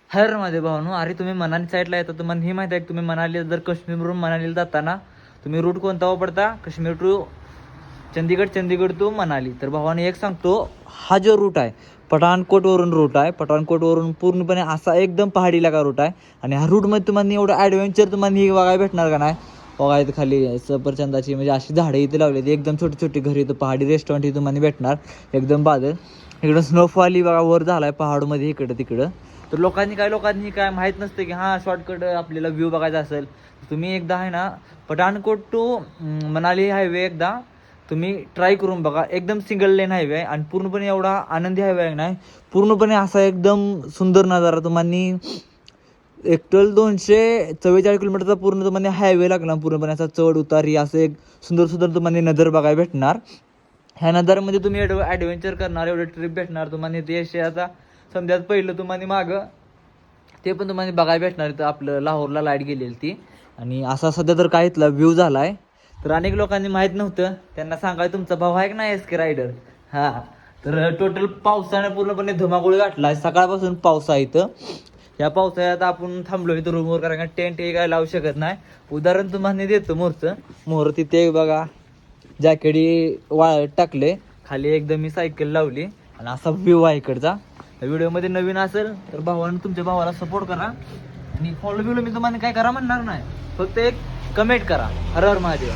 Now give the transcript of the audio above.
हर मध्ये भावनो, अरे तुम्ही मनाली साईडला येता, तुम्हाला हे माहिती आहे की तुम्ही मनाली जर काश्मीरवरून मनालीला जाताना तुम्ही रूट कोणता वापरता, काश्मीर टू चंदीगड, चंदीगड टू मनाली. तर भावाने एक सांगतो, हा जो रूट आहे पठाणकोटवरून रूट आहे, पठाणकोटवरून पूर्णपणे असा एकदम पहाडी इलाका रूट आहे. आणि ह्या रूटमध्ये तुम्हाला एवढं ॲडव्हेंचर तुम्हाला ही बघायला भेटणार का नाही. बघा इथं खाली सफरचंदाची म्हणजे अशी झाडं इथे लावली, एकदम छोटी छोटी घरी, इथं पहाडी रेस्टॉरंट ही तुम्हाला भेटणार एकदम बादल. इकडं स्नोफॉल बघा वर झाला आहे पहाडमध्ये इकडं तिकडं. तर लोकांनी काय माहीत नसतं की हां शॉर्टकट आपल्याला व्ह्यू बघायचा असेल, तुम्ही एकदा आहे ना पठाणकोट टू मनाली हायवे एकदा तुम्ही ट्राय करून बघा. एकदम सिंगल लेन हायवे आहे आणि पूर्णपणे एवढा आनंदी हायवे आहे नाही, पूर्णपणे असा एकदम सुंदर नजारा तुम्हाला. एकटल 244 किलोमीटरचा पूर्ण तुम्हाला हायवे लागला, पूर्णपणे असा चढ उतारी असं एक सुंदर सुंदर तुम्हाला नजर बघायला भेटणार. ह्या नजरेमध्ये तुम्ही ॲडव्हेंचर करणार, एवढे ट्रिप भेटणार तुम्हाला. ते आता समजा पहिलं तुम्हाला मागं ते पण तुम्हाला बघायला भेटणार. तर आपलं लाहोरला लाईट गेलेली ती, आणि असा सध्या तर काय इथला व्ह्यू झाला आहे. तर अनेक लोकांनी माहीत नव्हतं, त्यांना सांगाय तुमचा भाऊ आहे की नाही एस के रायडर. हां, तर टोटल पावसाने पूर्णपणे धुमाकूळ गाठला आहे. सकाळपासून पाऊस आहे इथं. या पावसाळ्यात आपण थांबलो इथं रूमवर, कारण का टेंट हे काय लावू शकत नाही. उदाहरण तुम्हाला देतो मोहर तिथे बघा जॅकेटी वाळत टाकले खाली, एकदम मी सायकल लावली आणि असा व्ह्यू आहे इकडचा. व्हिडिओमध्ये नवीन असेल तर भावानं तुमच्या भावाला सपोर्ट करा आणि फॉलो बिलो मी तुम्हाला काय करा म्हणणार नाही, फक्त एक कमेंट करा. हर हर महादेव.